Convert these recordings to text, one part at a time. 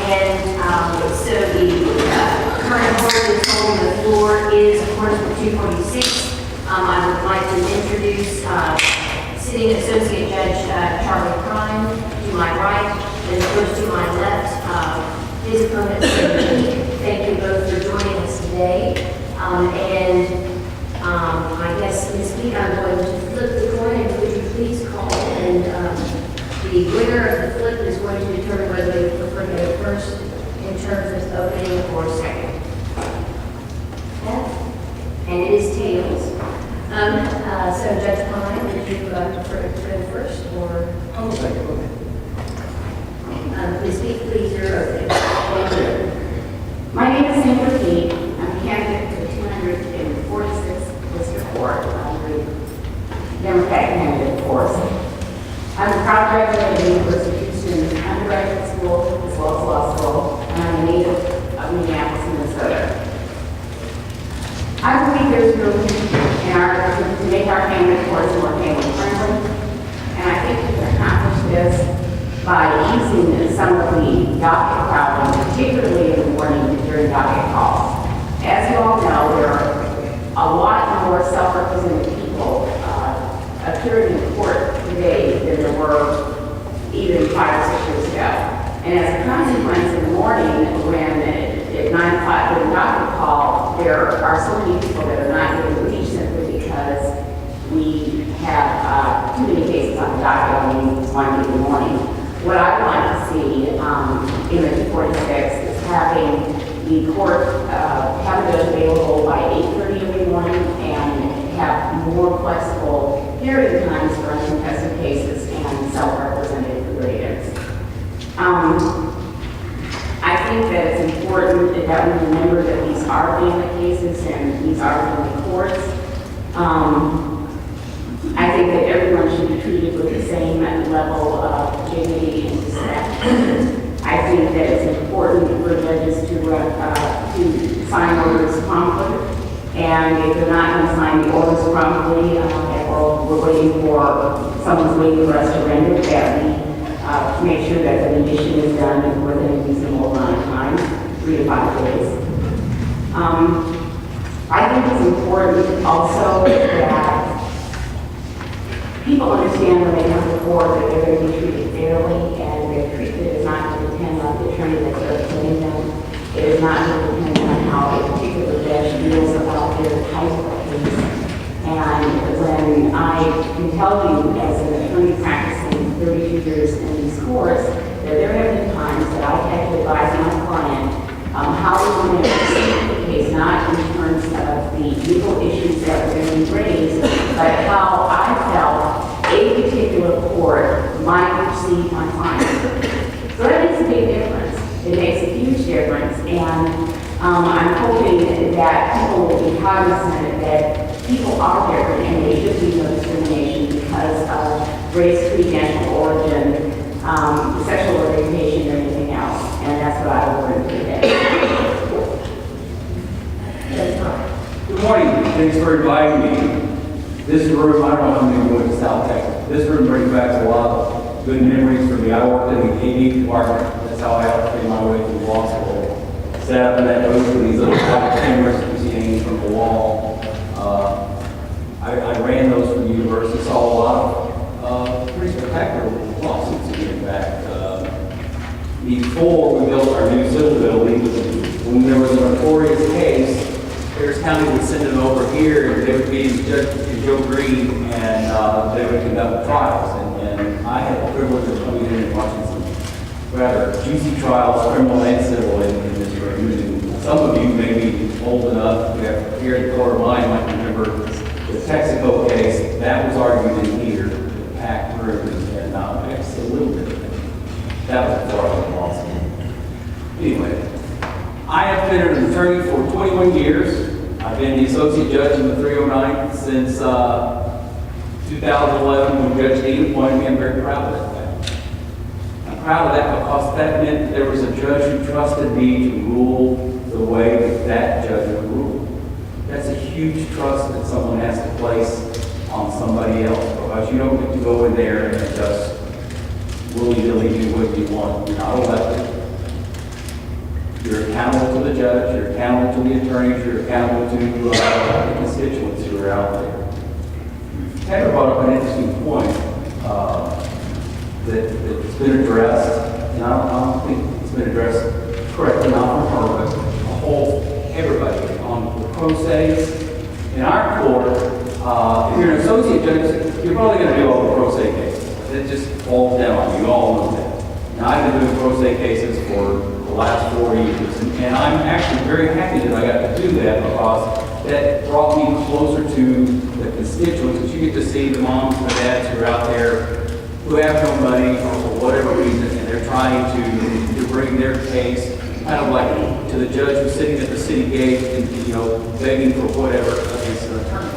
And so the current board that's holding the floor is, of course, with 246. I would like to introduce Sitting Associate Judge Charley Prine to my right, and of course to my left, his opponent, Peake. Thank you both for joining us today. I guess, Ms. Peake, I'm going to flip the coin, and would you please call, and the winner of the flip is going to determine whether they prefer to go first in terms of opening or second. And it is tails. So Judge Prine, would you prefer to go first, or? Oh, second, okay. Ms. Peake, please, your opening. Thank you. My name is Sandra Peake. I'm a candidate for 246 District Court. I'm the Democratic candidate, of course. I'm a proud graduate of the University of Houston undergraduate school as well as law school, and I'm a native of Minneapolis, Minnesota. I believe there's room to make our family courts more family friendly, and I think we can accomplish this by easing some of the docket crowding, particularly in the morning during docket calls. As you all know, there are a lot more self-represented people appearing in court today than there were even 5 or 6 years ago. And as a consequence, in the morning, when at 9 o'clock during docket call, there are so many people that are not getting reached simply because we have too many cases on the docket on one in the morning. What I would like to see in the 246 is having the court have a judge available by 8:30 every morning and have more flexible hearing times for uncontested cases and self-represented litigants. I think that it's important that we remember that these are family cases and these are family courts. I think that everyone should be treated with the same level of dignity and respect. I think that it's important for judges to sign orders promptly, and if they're not going to sign the orders promptly, or we're waiting for someone's waiting for us to render, that we make sure that the rendition is done within a reasonable amount of time, 3 to 5 days. I think it's important also that people understand when they come to court that they're going to be treated fairly, and their treatment is not going to depend on the attorney that's representing them. It is not going to depend on how a particular judge feels about their type of case. And when I can tell you, as an attorney practicing 32 years in these courts, that there have been times that I've had to advise my client how we're going to proceed the case, not in terms of the legal issues that were going to be raised, but how I felt a particular court might perceive my client. So that makes a big difference. It makes a huge difference, and I'm hoping that people will be cognizant that people are different and there should be no discrimination because of race, creed, national origin, sexual orientation, or anything else. And that's what I will learn today. Good morning. Thanks for inviting me. This room, I don't know how many went to South Texas. This room brings back a lot of good memories for me. I worked in the AD department. That's how I helped pay my way through law school. Sat up in that booth with these little black cameras that you see hanging from the wall. I ran those for the university, saw a lot of pretty spectacular lawsuits in fact. Before we built our new civil building, when there was a notorious case, Harris County would send them over here, and they would be Judge Joe Green, and they would conduct trials. And I had the privilege of coming in and watching some rather juicy trials, criminal and civil, in this room. And some of you may be old enough, here at the corner of mine, might remember the Texaco case. That was argued in here, the packed room, and just a little bit of it. That was before I was in law school. Anyway, I have been an attorney for 21 years. I've been the associate judge in the 309 since 2011 when Judge Dean appointed me. I'm very proud of that. I'm proud of that because that meant that there was a judge who trusted me to rule the way that that judge would rule. That's a huge trust that someone has to place on somebody else, because you don't get to go in there and just willy-nilly do what you want. You're not elected. You're accountable to the judge, you're accountable to the attorneys, you're accountable to the constituents who are out there. Heather brought up an interesting point that's been addressed, and I don't think it's been addressed correctly, not from her, but the whole, everybody, on the pro se's. In our court, if you're an associate judge, you're probably going to do all the pro se cases. It just falls down on you, all know that. Now, I've been doing pro se cases for the last 4 years, and I'm actually very happy that I got to do that because that brought me closer to the constituents, because you get to see the moms and the dads who are out there who have no money for whatever reason, and they're trying to bring their case, kind of like to the judge who's sitting at the city gate and, begging for whatever against an attorney.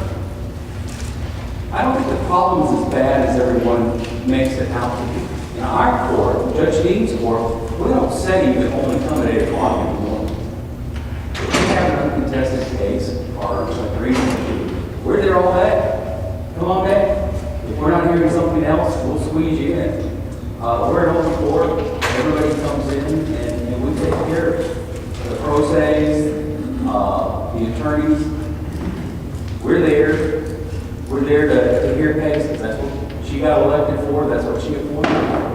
I don't think the problem is as bad as everyone makes it out to be. In our court, Judge Dean's court, we don't say you can only come at 8 o'clock in the morning. If we have an uncontested case or agreement, we're there all day. Come on, day. If we're not hearing something else, we'll squeeze you in. We're an open court. Everybody comes in and we take care of it. The pro se's, the attorneys, we're there. We're there to hear cases. That's what she got elected for. That's what she appointed for.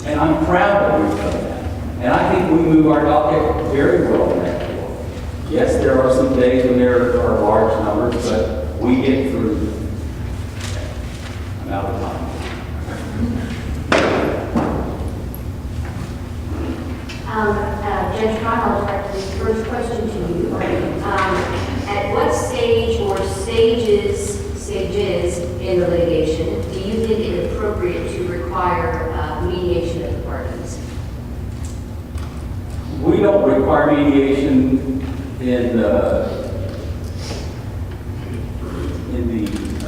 And I'm proud that we've done that. And I think we move our docket very well in that court. Yes, there are some days when there are large numbers, but we get through them. I'm out of time. Judge Prine, I'll direct this first question to you. At what stage or stages in the litigation do you think it appropriate to require mediation of the parties? We don't require mediation in the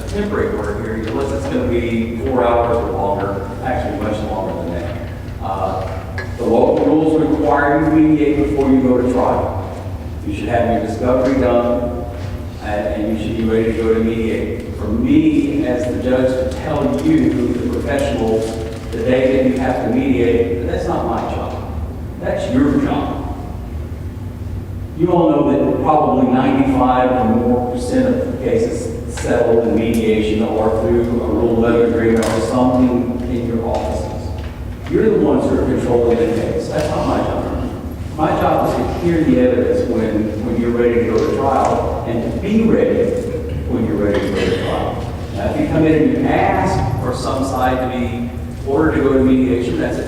temporary court hearing unless it's going to be 4 hours or longer, actually much longer than that. The local rules require you to mediate before you go to trial. You should have your discovery done, and you should be ready to go to mediate. For me, as the judge, to tell you, the professionals, the day that you have to mediate, that's not my job. That's your job. You all know that probably 95 or more percent of the cases settled in mediation or through a Rule 11 agreement or something in your offices. You're the ones who are controlling the case. That's not my job. My job is to hear the evidence when you're ready to go to trial and to be ready when you're ready to go to trial. Now, if you come in and you ask for some side to be ordered to go to mediation, that's a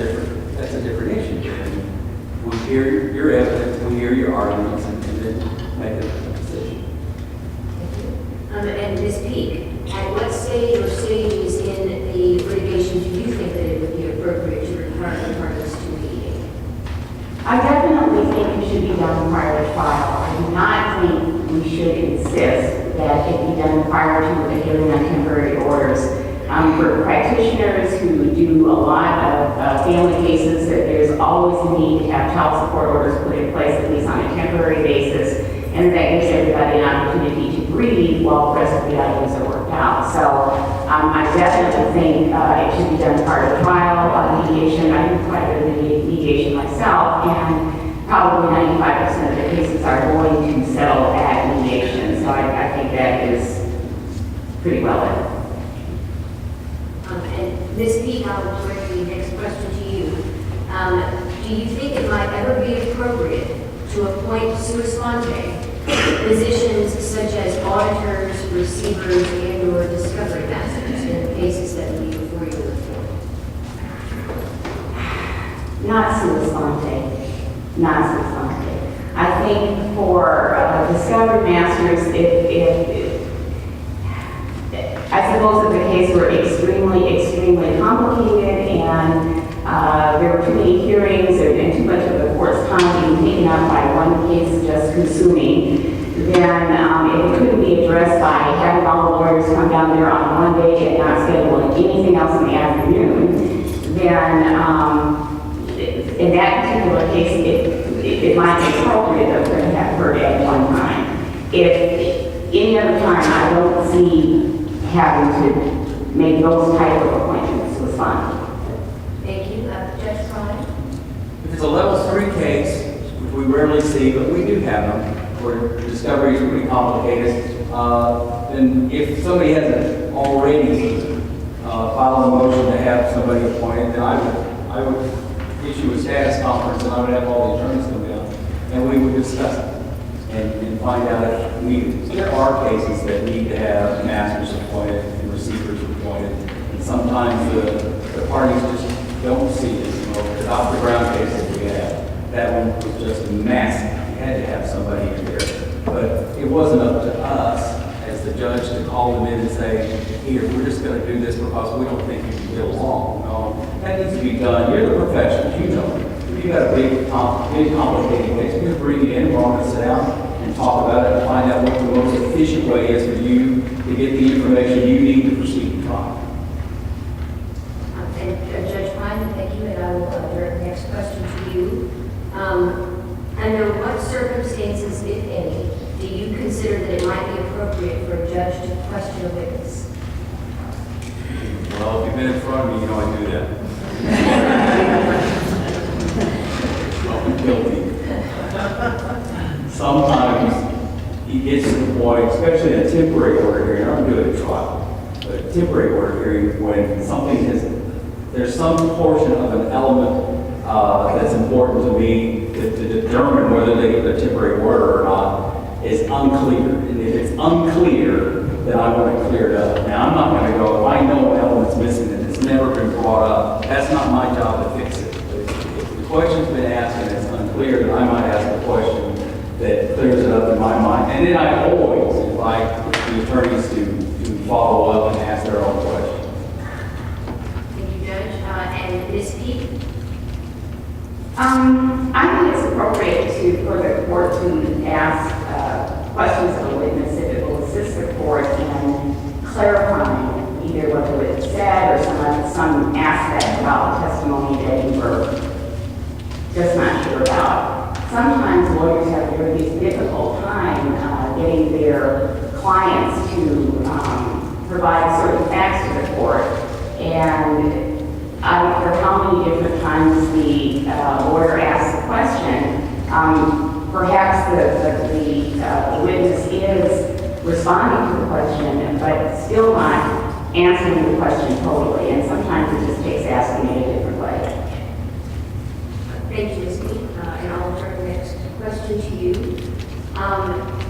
different issue. We hear your evidence, we hear your arguments, and then make a decision. And Ms. Peake, at what stage or stages in the litigation do you think that it would be appropriate to require the parties to mediate? I definitely think it should be done prior to trial. I do not think we should insist that it be done prior to the hearing on temporary orders. For practitioners who do a lot of family cases, that there's always a need to have child support orders put in place, at least on a temporary basis, and that gives everybody an opportunity to breathe while the rest of the items are worked out. So I definitely think it should be done prior to trial. Mediation, I do quite a bit of mediation myself, and probably 95% of the cases are going to settle at mediation. So I think that is pretty well done. And Ms. Peake, I'll direct the next question to you. Do you think it might ever be appropriate to appoint sua sponte positions such as auditors, receivers, and/or discovery masters in the cases that will be before you in court? Not sua sponte. Not sua sponte. I think for discovery masters, I suppose if the case were extremely complicated and there were too many hearings and too much of the court's time being taken up by one case just consuming, then if it couldn't be addressed by having all the lawyers come down there on one day and not scheduling anything else in the afternoon, then in that particular case, it might be appropriate to have heard at one time. If any other time, I don't see having to make those type of appointments with fun. Thank you. Judge Prine? it's a level 3 case, which we rarely see, but we do have them, where discovery is pretty complicated. And if somebody hasn't already filed a motion to have somebody appointed, then I would issue a status conference, and I would have all the attorneys come down, and we would discuss it and find out if there are cases that need to have masters appointed and receivers appointed, and sometimes the parties just don't see it. You know, the Dr. Brown case that we had, that one was just massive. You had to have somebody in there, but it wasn't up to us as the judge to call them in and say, here, we're just going to do this because we don't think you can get along. No, that needs to be done. You're the professional, you know. If you've got a big complicated case, we're going to bring you in, we're going to sit down and talk about it and find out what the most efficient way is for you to get the information you need to proceed to trial. And Judge Prine, thank you, and I will direct the next question to you. Under what circumstances, if any, do you consider that it might be appropriate for a judge to question a witness? Well, if you've been in front of me, you know I do that. Well, I'm guilty. Sometimes he gets to the point, especially in a temporary order hearing, I'm doing a trial, but a temporary order hearing, when something there's some portion of an element that's important to me to determine whether they get a temporary order or not is unclear. And if it's unclear, then I want to clear it up. Now, I'm not going to go, if I know an element's missing and it's never been brought up, that's not my job to fix it. If the question's been asked and it's unclear, then I might ask a question that clears it up in my mind. And then I always invite the attorneys to follow up and ask their own questions. Thank you, Judge. And Ms. Peake? I think it's appropriate for the court to ask questions of the witness if it will assist the court in clarifying either what the witness said or some aspect about the testimony that you were just not sure about. Sometimes lawyers have a really difficult time getting their clients to provide certain facts to the court, and I don't care how many different times the lawyer asks the question, perhaps the witness is responding to the question, but still not answering the question totally, and sometimes it just takes asking it a different way. Thank you, Ms. Peake. And I'll turn the next question to you.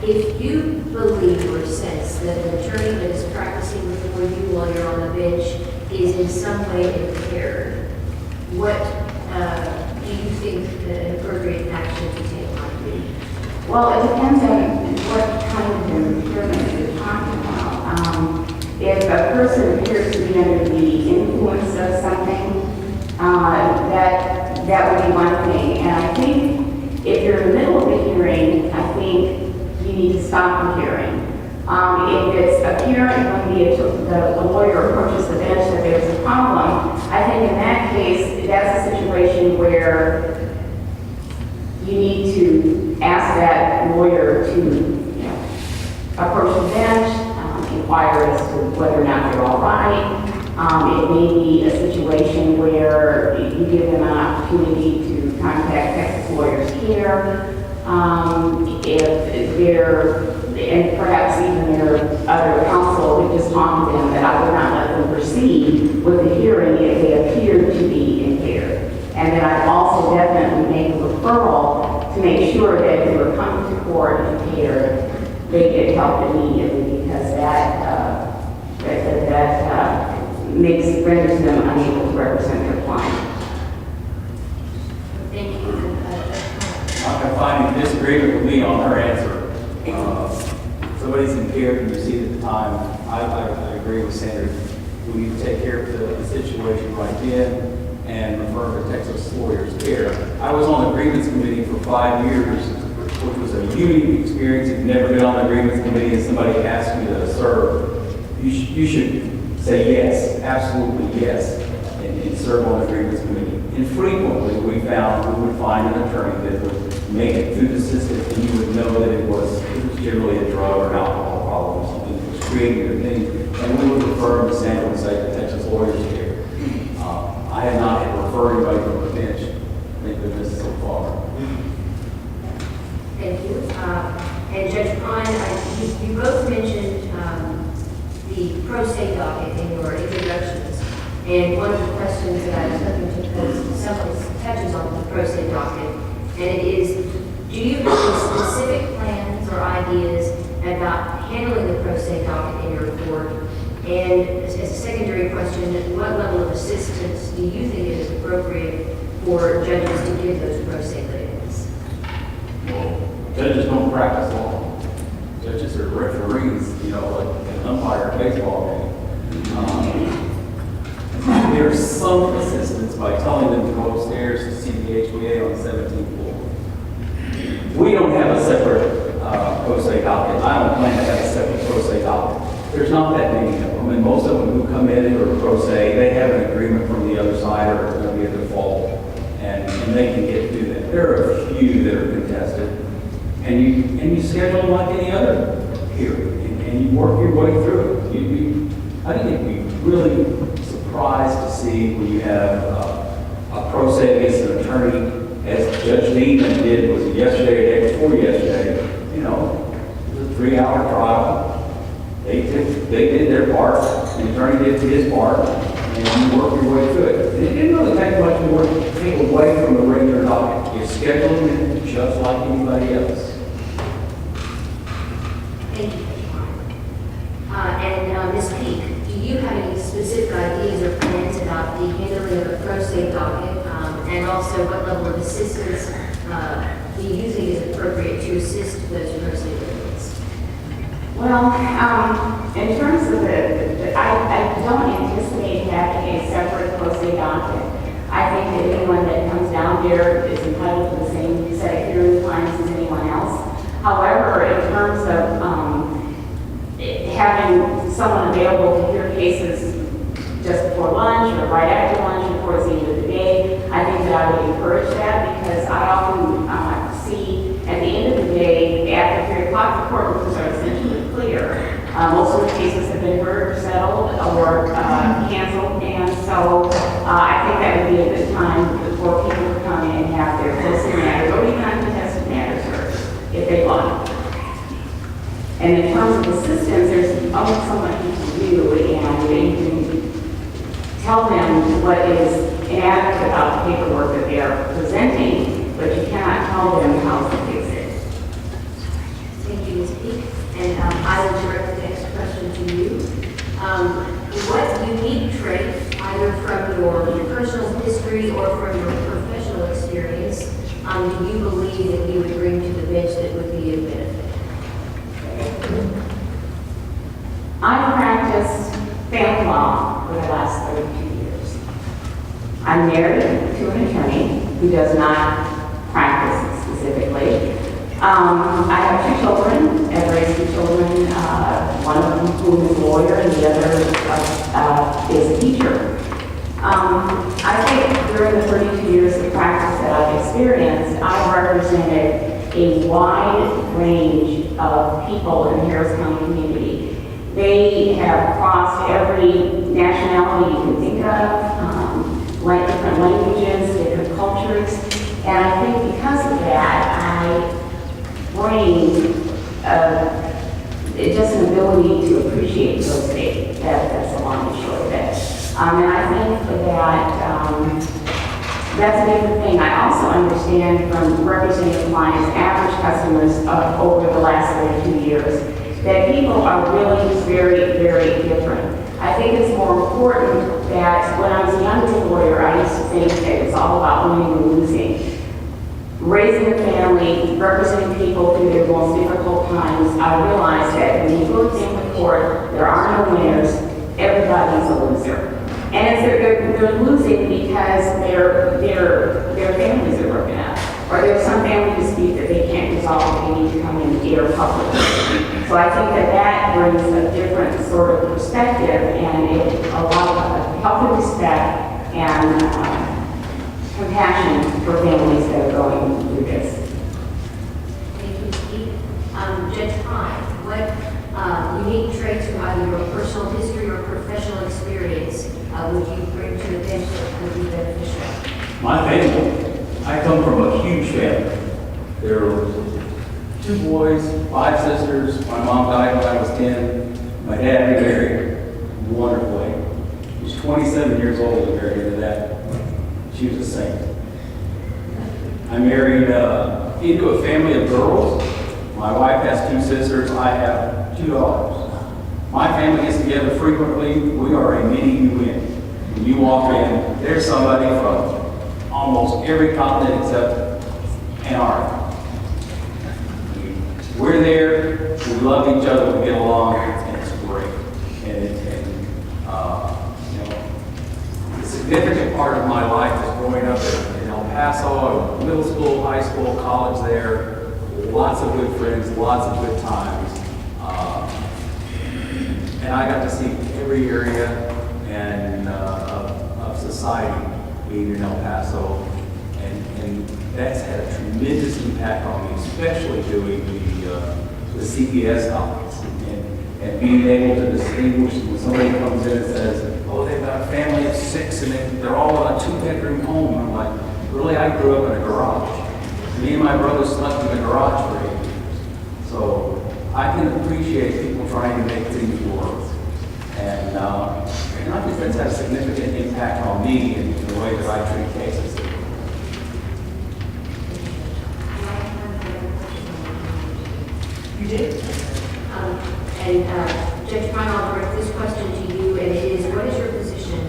If you believe or sense that an attorney that is practicing before you while you're on the bench is in some way impaired, what do you think an appropriate action to take might be? Well, it depends on what kind of impairment you're talking about. If a person appears to be under the influence of something, that would be one thing. And I think if you're in the middle of a hearing, I think you need to stop the hearing. If it's apparent when the lawyer approaches the bench that there's a problem, I think in that case, that's a situation where you need to ask that lawyer to approach the bench, inquire as to whether or not they're all right. It may be a situation where you give them an opportunity to contact Texas Lawyers Care. If they're, and perhaps even their other counsel would just talk to them, that I would not let them proceed with the hearing if they appear to be impaired. And then I'd also definitely make a referral to make sure that if they were coming to court impaired, they get help immediately, because that renders them unable to represent their client. Thank you. I'm going to find disagreement with me on her answer. Somebody's impaired and you see it at the time. I agree with Sandra. We need to take care of the situation right then and refer to Texas Lawyers Care. I was on the grievance committee for 5 years, which was a unique experience. If you've never been on the grievance committee and somebody asks you to serve, you should say yes, absolutely yes, and serve on the grievance committee. And frequently we would find an attorney that would make it through the system, and you would know that it was generally a drug or alcohol problem or something that was creating a thing, and we would refer them to Sandra and say to Texas Lawyers Care. I have not had to refer anybody from the bench thank goodness so far. Thank you. And Judge Prine, you both mentioned the pro se docket in your introductions. And one of the questions that I was hoping to pose several touches on the pro se docket, and it is, do you have any specific plans or ideas about handling the pro se docket in your court? And as a secondary question, what level of assistance do you think it is appropriate for judges to give those pro se litigants? Well, judges don't practice law. Judges are referees, you know, like an umpire in a baseball game. There's some assistance by telling them to go upstairs to see the HBA on the 17th floor. We don't have a separate pro se docket. I don't plan to have a separate pro se docket. There's not that many of them, and most of them who come in who are pro se, they have an agreement from the other side or it's going to be a default, and they can get through that. There are a few that are contested, and you schedule them like any other hearing, and you work your way through it. I think it'd be really surprised to see when you have a pro se against an attorney, as Judge Neiman did, was it yesterday or the day before yesterday, you know, it was a 3-hour trial. They did their part, the attorney did his part, and you work your way through it. And it didn't really take much more to take away from the regular docket. You schedule them in just like anybody else. Thank you, Judge Prine. And Ms. Peake, do you have any specific ideas or plans about the handling of a pro se docket, and also what level of assistance do you think is appropriate to assist those pro se litigants? Well, in terms of I don't anticipate having a separate pro se docket. I think that anyone that comes down there is entitled to the same set of hearing times as anyone else. However, in terms of having someone available to hear cases just before lunch or right after lunch or towards the end of the day, I think that I would encourage that, because I often see at the end of the day, after 3 o'clock, the courtrooms are essentially clear. Most of the cases have been heard, settled, or canceled, and so I think that would be a good time for people to come in and have their closely matters or even uncontested matters heard if they want. And in terms of assistance, there's only so much you can do, and you can tell them what is inadequate about the paperwork that they are presenting, but you cannot tell them how to fix it. Thank you, Ms. Peake. And I will direct the next question to you. What unique trait, either from your personal history or from your professional experience, do you believe that you would bring to the bench that would be of benefit? I practiced family law for the last 32 years. I'm married to an attorney who does not practice specifically. I have 2 children. I've raised 2 children, one of them who is a lawyer and the other is a teacher. I think during the 32 years of practice that I've experienced, I've represented a wide range of people in the Harris County community. They have crossed every nationality you can think of, like different languages, different cultures, and I think because of that, I bring just an ability to appreciate real estate. That's the long and short of it. And I think that that's a big thing. I also understand from representing clients, average customers over the last 32 years, that people are really very, very different. I think it's more important that when I was a younger lawyer, I used to think that it's all about winning and losing. Raising a family, representing people through their most difficult times, I realized that when you go to family court, there are no winners, everybody's a loser. And they're losing because their families are broken up, or there's some family dispute that they can't resolve, they need to come in and air publicly. So I think that brings a different sort of perspective, and a lot of help and respect and compassion for families that are going through this. Thank you, Steve. Judge Prine, what unique traits from either your personal history or professional experience would you bring to the bench that would be beneficial? My family. I come from a huge family. There were 2 boys, 5 sisters. My mom died when I was 10. My dad remarried wonderfully. He was 27 years old and married into that. She was a saint. I married into a family of girls. My wife has 2 sisters. I have 2 daughters. My family gets together frequently. We are a mini UN. When you walk in, there's somebody from almost every continent except Antarctica. We're there, we love each other, we get along, and it's great. A significant part of my life is growing up in El Paso, middle school, high school, college there. Lots of good friends, lots of good times. And I got to see every area and of society being in El Paso. And that's had a tremendous impact on me, especially doing the CPS topics and being able to distinguish when somebody comes in and says, oh, they've got a family of 6 and they're all in a 2-bedroom home. I'm like, really, I grew up in a garage. Me and my brother slept in the garage for 8 years. So I can appreciate people trying to make things work. And I think that's had a significant impact on me in the way that I treat cases. You did? Judge Prine, I'll direct this question to you, and it is, what is your position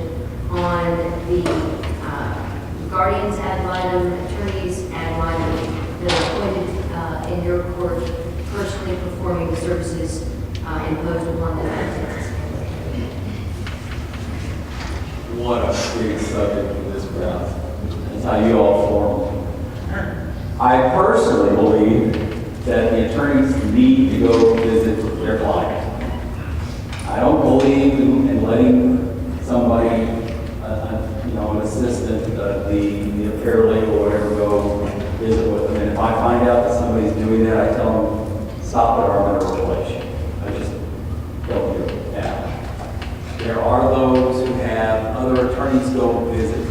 on the guardians ad litem, attorneys ad litem that are appointed in your court personally performing the services imposed upon them? What a big subject for this crowd. That's how you all form. I personally believe that the attorneys need to go visit their clients. I don't believe in letting somebody, an assistant, the paralegal or whatever, go visit with them. And if I find out that somebody's doing that, I tell them, stop it or I'm going to relation. I just don't do it now. There are those who have other attorneys go visit.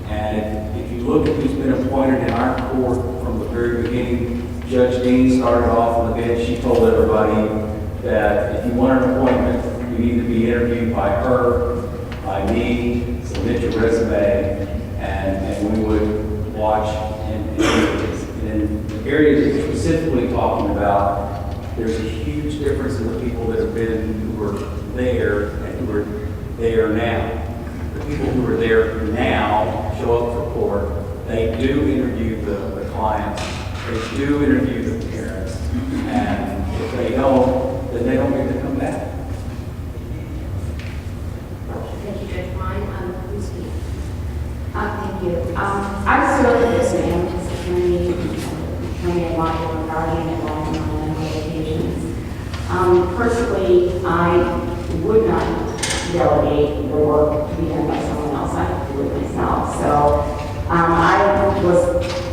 And if you look at who's been appointed in our court from the very beginning, Judge Dean started off on the bench. She told everybody that if you want an appointment, you need to be interviewed by her, by me, submit your resume, and we would watch. And in the areas you're specifically talking about, there's a huge difference in the people that have been, who were there and who are there now. The people who are there now show up for court. They do interview the clients. They do interview the parents. And if they don't, then they don't get to come back. Thank you, Judge Prine. Please speak. Thank you. I served as an amicus attorney, attorney at law, guardian at law, and on occasions. Personally, I would not delegate the work to be done by someone else. I have to do it myself. So I was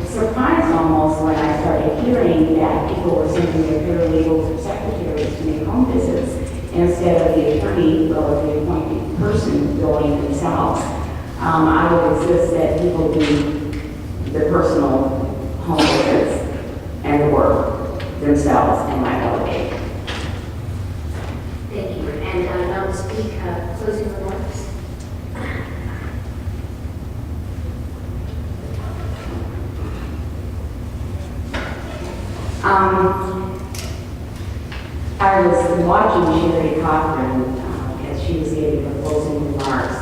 surprised almost when I started hearing that people were sending their paralegals or secretaries to make home visits instead of the attorney or the appointed person going themselves. I would insist that people do the personal home visits and the work themselves and not delegate. Thank you. And now to speak, closing remarks. I was watching Sherry Cochran as she was giving her closing remarks,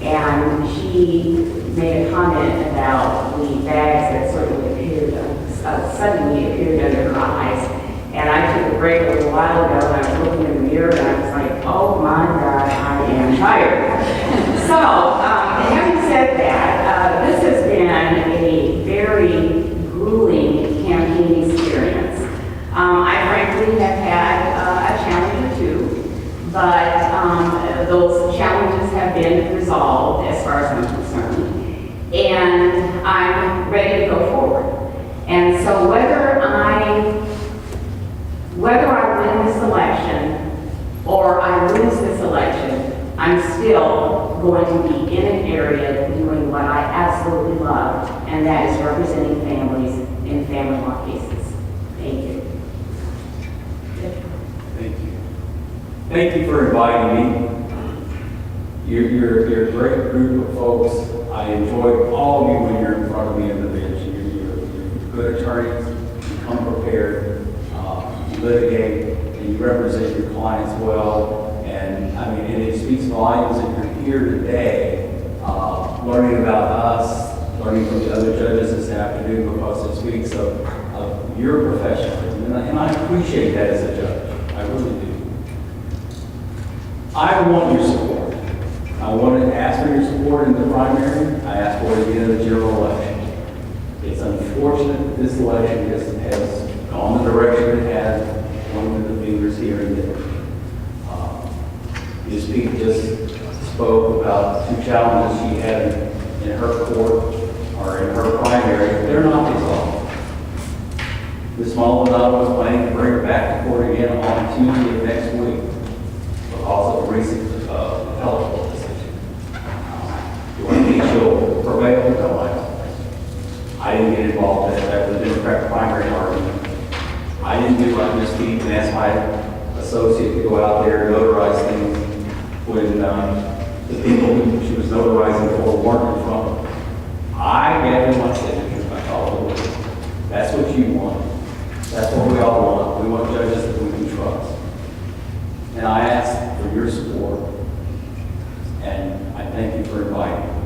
and she made a comment about the bags that suddenly appeared under her eyes. And I took a break a little while ago, and I was looking in the mirror, and I was like, oh my God, I am tired. So, having said that, this has been a very grueling campaign experience. I frankly have had a challenge or two, but those challenges have been resolved as far as I'm concerned, and I'm ready to go forward. And so whether I win this election or I lose this election, I'm still going to be in an area doing what I absolutely love, and that is representing families in family law cases. Thank you. Thank you. Thank you for inviting me. You're a great group of folks. I enjoy all of you when you're in front of me in the bench. You're good attorneys, you come prepared, you litigate, and you represent your clients well. And I mean, and it speaks volumes that you're here today, learning about us, learning from the other judges this afternoon, because it speaks of your professionalism. And I appreciate that as a judge. I really do. I want your support. I want to ask for your support in the primary. I ask for it again in the general election. It's unfortunate that this election has gone the direction it has, pointing the fingers here and there. Ms. Peake just spoke about 2 challenges she had in her court or in her primary. They're not resolved. Ms. Maldonado was planning to bring her back to court again on Tuesday of next week because of a recent appellate court decision. Do I think she'll prevail? No, I don't. I didn't get involved in that. That was a Democratic primary argument. I didn't do like Ms. Peake and ask my associate to go out there and notarize things when the people who she was notarizing for weren't in front of her. I gave them my signature. I called it. That's what you want. That's what we all want. We want judges that we can trust. And I ask for your support, and I thank you for inviting me.